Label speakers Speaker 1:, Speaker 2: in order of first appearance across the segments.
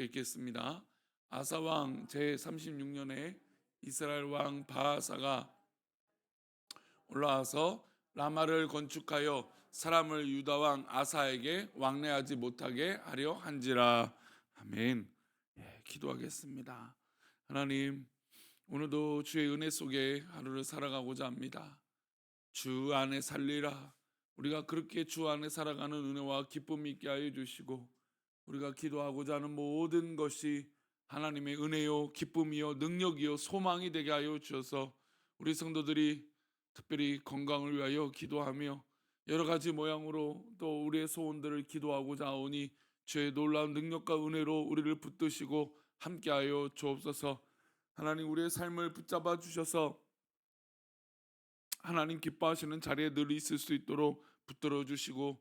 Speaker 1: 함께 읽겠습니다. 아사 왕 제 36년에 이스라엘 왕 바하사가 올라와서 라마를 건축하여 사람을 유다 왕 아사에게 왕래하지 못하게 하려 한지라. 아멘. 기도하겠습니다. 하나님, 오늘도 주의 은혜 속에 하루를 살아가고자 합니다. 주 안에 살리라. 우리가 그렇게 주 안에 살아가는 은혜와 기쁨이 있게 하여 주시고, 우리가 기도하고자 하는 모든 것이 하나님의 은혜요, 기쁨이요, 능력이요, 소망이 되게 하여 주셔서 우리 성도들이 특별히 건강을 위하여 기도하며 여러 가지 모양으로 또 우리의 소원들을 기도하고자 하오니 주의 놀라운 능력과 은혜로 우리를 붙드시고 함께하여 주옵소서. 하나님, 우리의 삶을 붙잡아 주셔서 하나님 기뻐하시는 자리에 늘 있을 수 있도록 붙들어 주시고,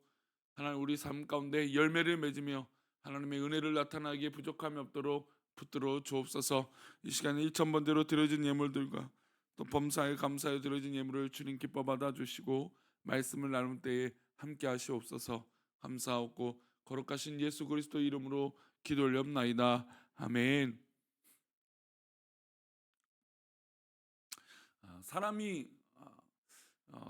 Speaker 1: 하나님 우리 삶 가운데 열매를 맺으며 하나님의 은혜를 나타나기에 부족함이 없도록 붙들어 주옵소서. 이 시간에 1,000번대로 드려진 예물들과 또 범사에 감사에 드려진 예물을 주님 기뻐 받아 주시고 말씀을 나눌 때에 함께 하시옵소서. 감사하고 거룩하신 예수 그리스도 이름으로 기도 올렵나이다. 아멘. 사람이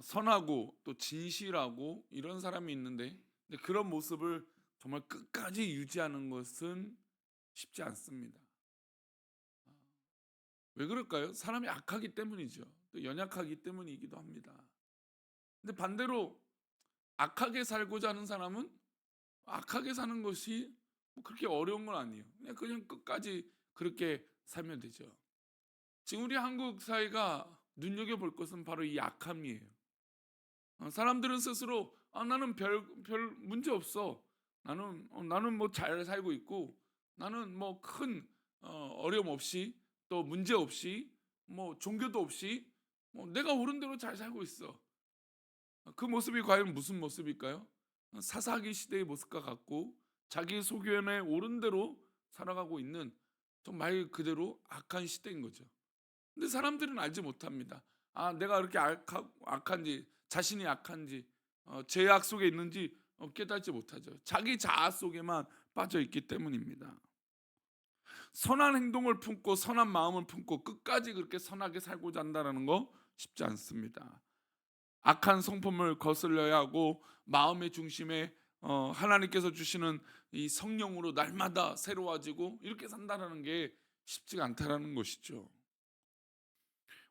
Speaker 1: 선하고 또 진실하고 이런 사람이 있는데, 근데 그런 모습을 정말 끝까지 유지하는 것은 쉽지 않습니다. 왜 그럴까요? 사람이 악하기 때문이죠. 또 연약하기 때문이기도 합니다. 근데 반대로 악하게 살고자 하는 사람은 악하게 사는 것이 뭐 그렇게 어려운 건 아니에요. 그냥 끝까지 그렇게 살면 되죠. 지금 우리 한국 사회가 눈여겨볼 것은 바로 이 악함이에요. 사람들은 스스로 나는 별 문제 없어. 나는 뭐 잘 살고 있고, 나는 뭐 큰 어려움 없이 또 문제 없이 뭐 종교도 없이 뭐 내가 옳은 대로 잘 살고 있어. 그 모습이 과연 무슨 모습일까요? 사사기 시대의 모습과 같고 자기 소견에 옳은 대로 살아가고 있는 말 그대로 악한 시대인 거죠. 근데 사람들은 알지 못합니다. 내가 그렇게 악한지, 자신이 악한지, 죄악 속에 있는지 깨닫지 못하죠. 자기 자아 속에만 빠져 있기 때문입니다. 선한 행동을 품고 선한 마음을 품고 끝까지 그렇게 선하게 살고자 한다는 거 쉽지 않습니다. 악한 성품을 거슬려야 하고 마음의 중심에 하나님께서 주시는 이 성령으로 날마다 새로워지고 이렇게 산다는 게 쉽지가 않다라는 것이죠.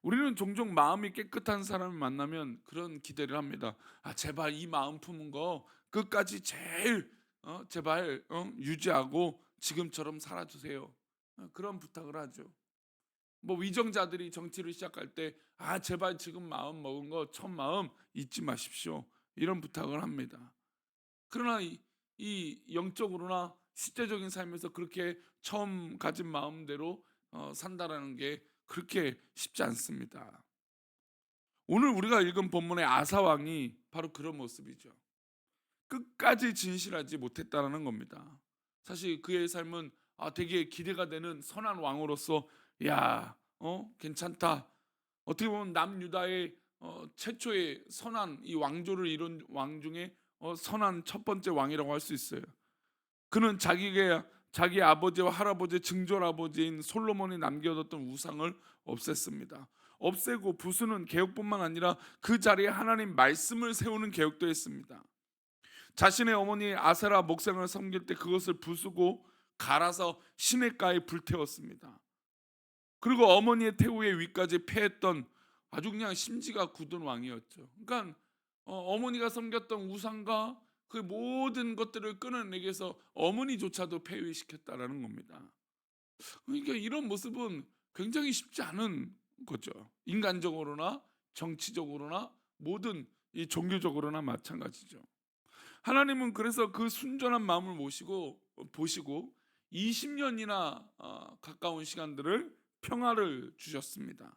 Speaker 1: 우리는 종종 마음이 깨끗한 사람을 만나면 그런 기대를 합니다. 제발 이 마음 품은 거 끝까지 제일 제발 유지하고 지금처럼 살아주세요. 그런 부탁을 하죠. 뭐 위정자들이 정치를 시작할 때 제발 지금 마음 먹은 거 첫 마음 잊지 마십시오. 이런 부탁을 합니다. 그러나 이 영적으로나 실제적인 삶에서 그렇게 처음 가진 마음대로 산다라는 게 그렇게 쉽지 않습니다. 오늘 우리가 읽은 본문의 아사 왕이 바로 그런 모습이죠. 끝까지 진실하지 못했다라는 겁니다. 사실 그의 삶은 되게 기대가 되는 선한 왕으로서 괜찮다. 어떻게 보면 남유다의 최초의 선한 이 왕조를 이룬 왕 중에 선한 첫 번째 왕이라고 할 수 있어요. 그는 자기 아버지와 할아버지의 증조할아버지인 솔로몬이 남겨뒀던 우상을 없앴습니다. 없애고 부수는 개혁뿐만 아니라 그 자리에 하나님 말씀을 세우는 개혁도 했습니다. 자신의 어머니 아세라 목상을 섬길 때 그것을 부수고 갈아서 시냇가에 불태웠습니다. 그리고 어머니의 태우의 위까지 패했던 아주 그냥 심지가 굳은 왕이었죠. 그러니까 어머니가 섬겼던 우상과 그 모든 것들을 끊어내기 위해서 어머니조차도 폐위시켰다라는 겁니다. 그러니까 이런 모습은 굉장히 쉽지 않은 거죠. 인간적으로나 정치적으로나 모든 이 종교적으로나 마찬가지죠. 하나님은 그래서 그 순전한 마음을 보시고 20년이나 가까운 시간들을 평화를 주셨습니다.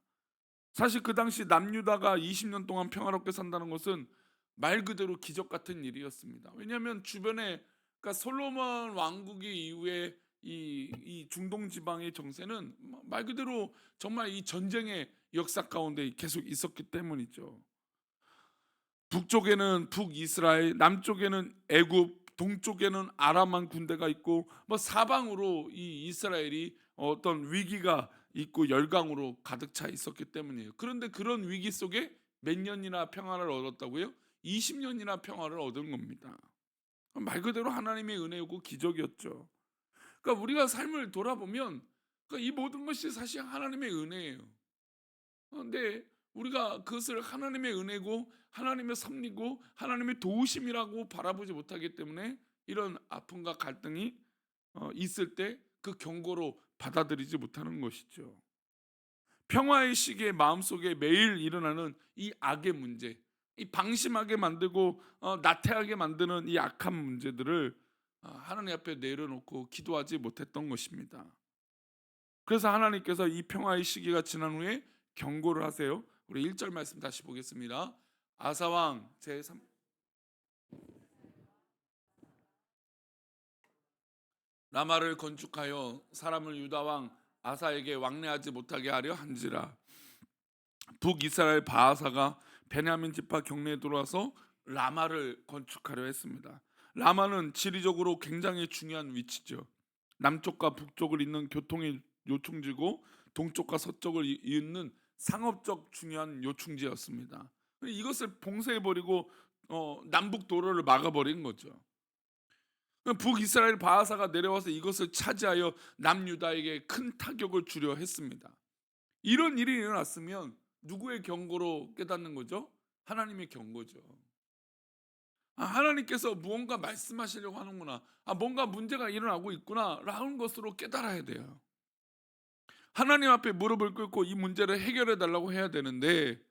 Speaker 1: 사실 그 당시 남유다가 20년 동안 평화롭게 산다는 것은 말 그대로 기적 같은 일이었습니다. 왜냐하면 주변에, 그러니까 솔로몬 왕국이 이후에 이 중동 지방의 정세는 말 그대로 정말 이 전쟁의 역사 가운데 계속 있었기 때문이죠. 북쪽에는 북이스라엘, 남쪽에는 애굽, 동쪽에는 아람한 군대가 있고 뭐 사방으로 이 이스라엘이 어떤 위기가 있고 열강으로 가득 차 있었기 때문이에요. 그런데 그런 위기 속에 몇 년이나 평화를 얻었다고요? 20년이나 평화를 얻은 겁니다. 말 그대로 하나님의 은혜고 기적이었죠. 그러니까 우리가 삶을 돌아보면 그러니까 이 모든 것이 사실 하나님의 은혜예요. 근데 우리가 그것을 하나님의 은혜고 하나님의 섭리고 하나님의 도우심이라고 바라보지 못하기 때문에 이런 아픔과 갈등이 있을 때 그 경고로 받아들이지 못하는 것이죠. 평화의 시기에 마음속에 매일 일어나는 이 악의 문제, 이 방심하게 만들고 나태하게 만드는 이 악한 문제들을 하나님 앞에 내려놓고 기도하지 못했던 것입니다. 그래서 하나님께서 이 평화의 시기가 지난 후에 경고를 하세요. 우리 1절 말씀 다시 보겠습니다. 아사왕 제3 라마를 건축하여 사람을 유다 왕 아사에게 왕래하지 못하게 하려 한지라. 북이스라엘 바하사가 베냐민 지파 경내에 들어와서 라마를 건축하려 했습니다. 라마는 지리적으로 굉장히 중요한 위치죠. 남쪽과 북쪽을 잇는 교통의 요충지고 동쪽과 서쪽을 잇는 상업적 중요한 요충지였습니다. 이것을 봉쇄해버리고 남북 도로를 막아버린 거죠. 북이스라엘 바하사가 내려와서 이것을 차지하여 남유다에게 큰 타격을 주려 했습니다. 이런 일이 일어났으면 누구의 경고로 깨닫는 거죠? 하나님의 경고죠. 하나님께서 무언가 말씀하시려고 하는구나. 뭔가 문제가 일어나고 있구나. 라는 것으로 깨달아야 돼요. 하나님 앞에 무릎을 꿇고 이 문제를 해결해 달라고 해야 되는데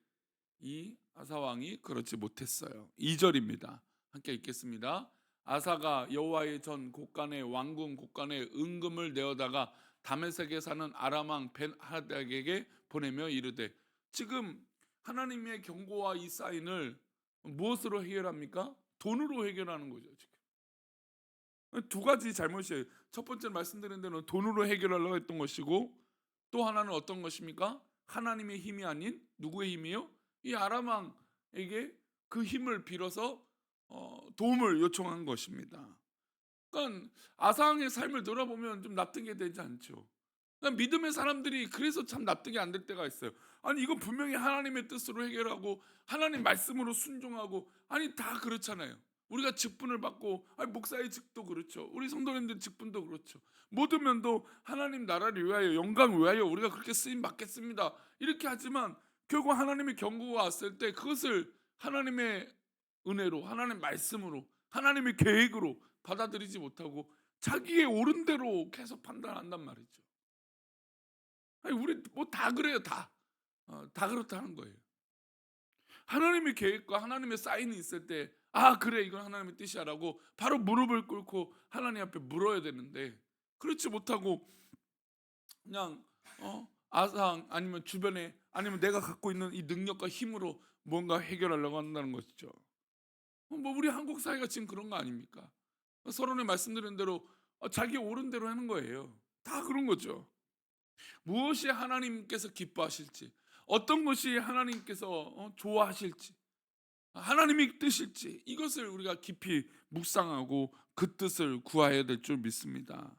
Speaker 1: 이 아사 왕이 그렇지 못했어요. 2절입니다. 함께 읽겠습니다. 아사가 여호와의 전 곳간에 왕궁 곳간에 은금을 내어다가 다메섹에 사는 아람 왕 벤하닷에게 보내며 이르되. 지금 하나님의 경고와 이 사인을 무엇으로 해결합니까? 돈으로 해결하는 거죠. 지금 두 가지 잘못이에요. 첫 번째 말씀드린 대로 돈으로 해결하려고 했던 것이고, 또 하나는 어떤 것입니까? 하나님의 힘이 아닌 누구의 힘이요? 이 아람 왕에게 그 힘을 빌어서 도움을 요청한 것입니다. 그러니까 아상의 삶을 돌아보면 좀 납득이 되지 않죠. 그러니까 믿음의 사람들이 그래서 참 납득이 안 될 때가 있어요. 아니 이건 분명히 하나님의 뜻으로 해결하고 하나님 말씀으로 순종하고, 아니 다 그렇잖아요. 우리가 직분을 받고, 아니 목사의 직도 그렇죠. 우리 성도님들 직분도 그렇죠. 모든 면도 하나님 나라를 위하여 영광을 위하여 우리가 그렇게 쓰임 받겠습니다. 이렇게 하지만 결국 하나님의 경고가 왔을 때 그것을 하나님의 은혜로, 하나님 말씀으로, 하나님의 계획으로 받아들이지 못하고 자기의 옳은 대로 계속 판단한단 말이죠. 아니 우리 뭐 다 그래요. 다 그렇다는 거예요. 하나님의 계획과 하나님의 사인이 있을 때 그래 이건 하나님의 뜻이야라고 바로 무릎을 꿇고 하나님 앞에 물어야 되는데, 그렇지 못하고 그냥 아상 아니면 주변에 아니면 내가 갖고 있는 이 능력과 힘으로 뭔가 해결하려고 한다는 것이죠. 뭐 우리 한국 사회가 지금 그런 거 아닙니까? 서론에 말씀드린 대로 자기 옳은 대로 하는 거예요. 다 그런 거죠. 무엇이 하나님께서 기뻐하실지, 어떤 것이 하나님께서 좋아하실지, 하나님의 뜻일지, 이것을 우리가 깊이 묵상하고 그 뜻을 구해야 될 줄 믿습니다.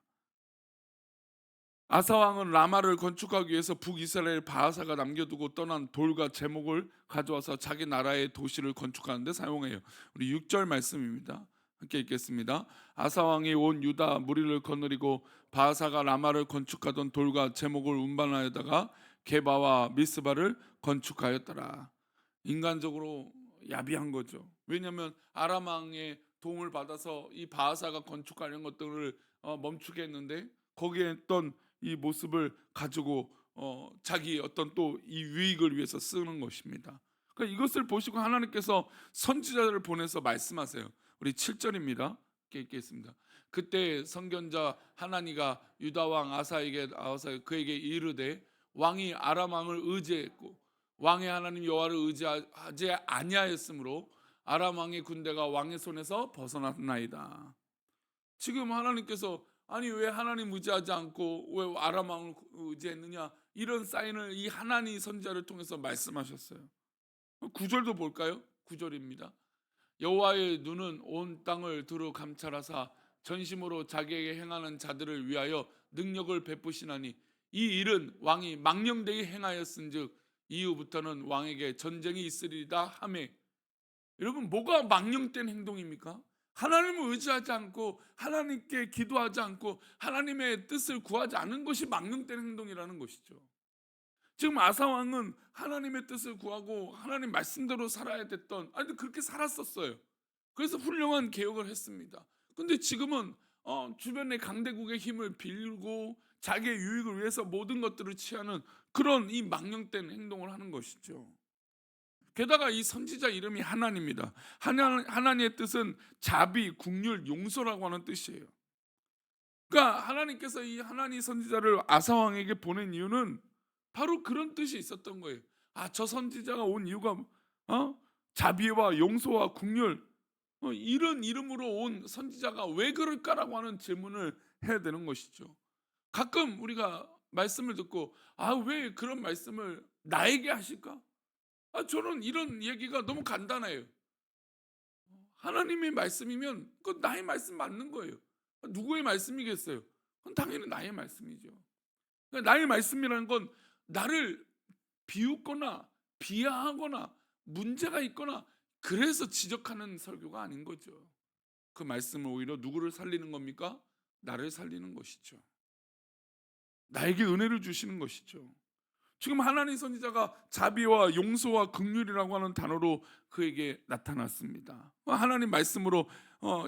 Speaker 1: 아사 왕은 라마를 건축하기 위해서 북이스라엘 바하사가 남겨두고 떠난 돌과 제목을 가져와서 자기 나라의 도시를 건축하는 데 사용해요. 우리 6절 말씀입니다. 함께 읽겠습니다. 아사 왕이 온 유다 무리를 거느리고 바하사가 라마를 건축하던 돌과 제목을 운반하여다가 게바와 미스바를 건축하였더라. 인간적으로 야비한 거죠. 왜냐하면 아람 왕의 도움을 받아서 이 바하사가 건축하려는 것들을 멈추게 했는데, 거기에 있던 이 모습을 가지고 자기 어떤 또 이 유익을 위해서 쓰는 것입니다. 그러니까 이것을 보시고 하나님께서 선지자를 보내서 말씀하세요. 우리 7절입니다. 읽겠습니다. 그때 선견자 하나니가 유다 왕 아사에게 나와서 그에게 이르되, 왕이 아람 왕을 의지했고 왕의 하나님 여호와를 의지하지 아니하였으므로 아람 왕의 군대가 왕의 손에서 벗어났나이다. 지금 하나님께서 아니 왜 하나님 의지하지 않고 왜 아람 왕을 의지했느냐, 이런 사인을 이 하나니 선지자를 통해서 말씀하셨어요. 9절도 볼까요? 9절입니다. 여호와의 눈은 온 땅을 두루 감찰하사 전심으로 자기에게 행하는 자들을 위하여 능력을 베푸시나니 이 일은 왕이 망령되이 행하였은즉 이후부터는 왕에게 전쟁이 있으리다 하매. 여러분, 뭐가 망령된 행동입니까? 하나님을 의지하지 않고 하나님께 기도하지 않고 하나님의 뜻을 구하지 않은 것이 망령된 행동이라는 것이죠. 지금 아사 왕은 하나님의 뜻을 구하고 하나님 말씀대로 살아야 됐던, 아니 그렇게 살았었어요. 그래서 훌륭한 개혁을 했습니다. 근데 지금은 주변의 강대국의 힘을 빌고 자기의 유익을 위해서 모든 것들을 취하는 그런 이 망령된 행동을 하는 것이죠. 게다가 이 선지자 이름이 하나님입니다. 하나님의 뜻은 자비, 국률, 용서라고 하는 뜻이에요. 그러니까 하나님께서 이 하나님 선지자를 아사 왕에게 보낸 이유는 바로 그런 뜻이 있었던 거예요. 아, 저 선지자가 온 이유가 자비와 용서와 국률, 이런 이름으로 온 선지자가 왜 그럴까라고 하는 질문을 해야 되는 것이죠. 가끔 우리가 말씀을 듣고 왜 그런 말씀을 나에게 하실까? 저는 이런 얘기가 너무 간단해요. 하나님의 말씀이면 그건 나의 말씀 맞는 거예요. 누구의 말씀이겠어요? 그건 당연히 나의 말씀이죠. 그러니까 나의 말씀이라는 건 나를 비웃거나 비하하거나 문제가 있거나 그래서 지적하는 설교가 아닌 거죠. 그 말씀은 오히려 누구를 살리는 겁니까? 나를 살리는 것이죠. 나에게 은혜를 주시는 것이죠. 지금 하나님 선지자가 자비와 용서와 긍휼이라고 하는 단어로 그에게 나타났습니다. 하나님 말씀으로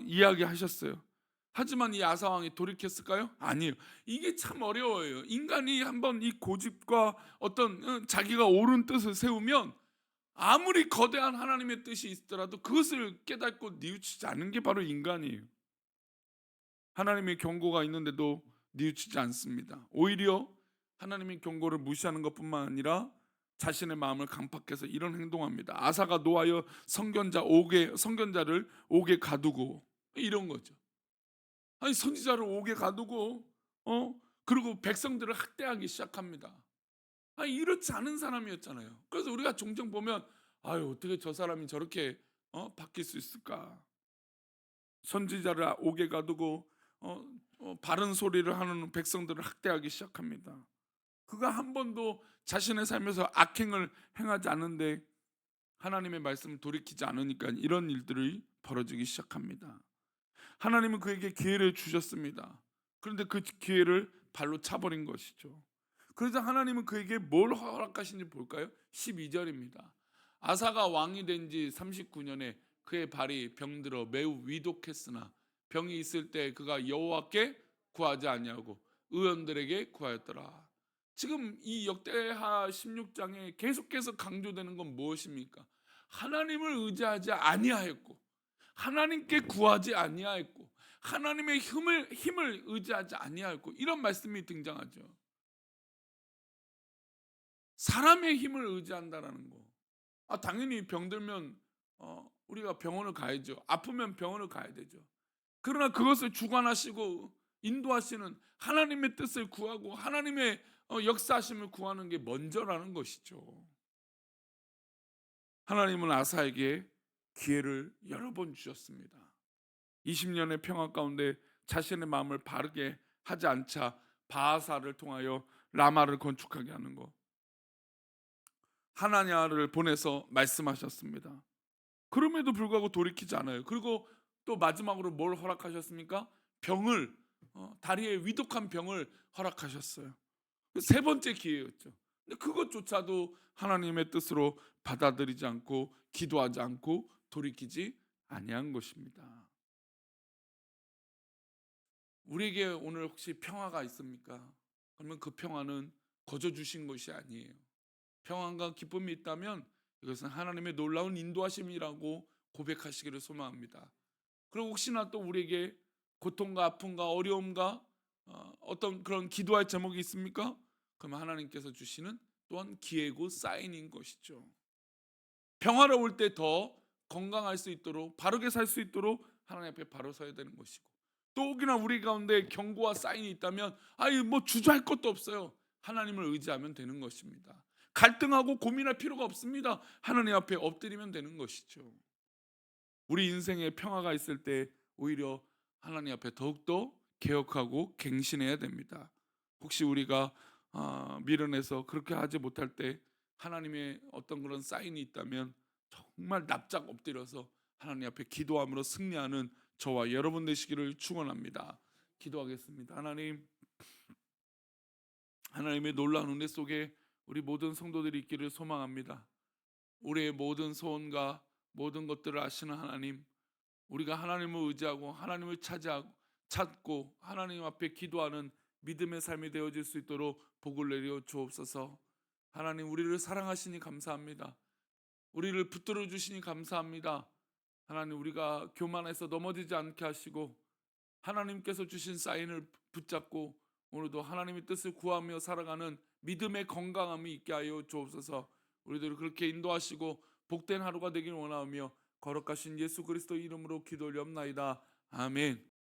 Speaker 1: 이야기하셨어요. 하지만 이 아사 왕이 돌이켰을까요? 아니에요. 이게 참 어려워요. 인간이 한번 이 고집과 어떤 자기가 옳은 뜻을 세우면 아무리 거대한 하나님의 뜻이 있더라도 그것을 깨닫고 뉘우치지 않는 게 바로 인간이에요. 하나님의 경고가 있는데도 뉘우치지 않습니다. 오히려 하나님의 경고를 무시하는 것뿐만 아니라 자신의 마음을 강팍해서 이런 행동합니다. 아사가 노하여 선견자를 옥에 가두고, 이런 거죠. 아니, 선지자를 옥에 가두고 그리고 백성들을 학대하기 시작합니다. 이렇지 않은 사람이었잖아요. 그래서 우리가 종종 보면 어떻게 저 사람이 저렇게 바뀔 수 있을까? 선지자를 옥에 가두고 바른 소리를 하는 백성들을 학대하기 시작합니다. 그가 한 번도 자신의 삶에서 악행을 행하지 않는데 하나님의 말씀을 돌이키지 않으니까 이런 일들이 벌어지기 시작합니다. 하나님은 그에게 기회를 주셨습니다. 그런데 그 기회를 발로 차버린 것이죠. 그래서 하나님은 그에게 뭘 허락하신지 볼까요? 12절입니다. 아사가 왕이 된 지 39년에 그의 발이 병들어 매우 위독했으나 병이 있을 때 그가 여호와께 구하지 아니하고 의원들에게 구하였더라. 지금 이 역대하 16장에 계속해서 강조되는 건 무엇입니까? 하나님을 의지하지 아니하였고 하나님께 구하지 아니하였고 하나님의 힘을 의지하지 아니하였고 이런 말씀이 등장하죠. 사람의 힘을 의지한다라는 거. 당연히 병들면 우리가 병원을 가야죠. 아프면 병원을 가야 되죠. 그러나 그것을 주관하시고 인도하시는 하나님의 뜻을 구하고 하나님의 역사하심을 구하는 게 먼저라는 것이죠. 하나님은 아사에게 기회를 여러 번 주셨습니다. 20년의 평화 가운데 자신의 마음을 바르게 하지 않자 바하사를 통하여 라마를 건축하게 하는 것, 하나냐를 보내서 말씀하셨습니다. 그럼에도 불구하고 돌이키지 않아요. 그리고 또 마지막으로 뭘 허락하셨습니까? 병을, 다리에 위독한 병을 허락하셨어요. 세 번째 기회였죠. 근데 그것조차도 하나님의 뜻으로 받아들이지 않고 기도하지 않고 돌이키지 아니한 것입니다. 우리에게 오늘 혹시 평화가 있습니까? 그러면 그 평화는 거저 주신 것이 아니에요. 평안과 기쁨이 있다면 이것은 하나님의 놀라운 인도하심이라고 고백하시기를 소망합니다. 그리고 혹시나 또 우리에게 고통과 아픔과 어려움과 어떤 그런 기도할 제목이 있습니까? 그러면 하나님께서 주시는 또한 기회고 사인인 것이죠. 평화로울 때 더 건강할 수 있도록 바르게 살 수 있도록 하나님 앞에 바로 서야 되는 것이고, 또 혹이나 우리 가운데 경고와 사인이 있다면 뭐 주저할 것도 없어요. 하나님을 의지하면 되는 것입니다. 갈등하고 고민할 필요가 없습니다. 하나님 앞에 엎드리면 되는 것이죠. 우리 인생에 평화가 있을 때 오히려 하나님 앞에 더욱더 개혁하고 갱신해야 됩니다. 혹시 우리가 미련해서 그렇게 하지 못할 때 하나님의 어떤 그런 사인이 있다면 정말 납작 엎드려서 하나님 앞에 기도함으로 승리하는 저와 여러분 되시기를 축원합니다. 기도하겠습니다. 하나님의 놀라운 은혜 속에 우리 모든 성도들이 있기를 소망합니다. 우리의 모든 소원과 모든 것들을 아시는 하나님, 우리가 하나님을 의지하고 하나님을 찾고 하나님 앞에 기도하는 믿음의 삶이 되어질 수 있도록 복을 내려 주옵소서. 하나님, 우리를 사랑하시니 감사합니다. 우리를 붙들어 주시니 감사합니다. 하나님, 우리가 교만해서 넘어지지 않게 하시고 하나님께서 주신 사인을 붙잡고 오늘도 하나님의 뜻을 구하며 살아가는 믿음의 건강함이 있게 하여 주옵소서. 우리들을 그렇게 인도하시고 복된 하루가 되길 원하며 거룩하신 예수 그리스도 이름으로 기도 올리옵나이다. 아멘.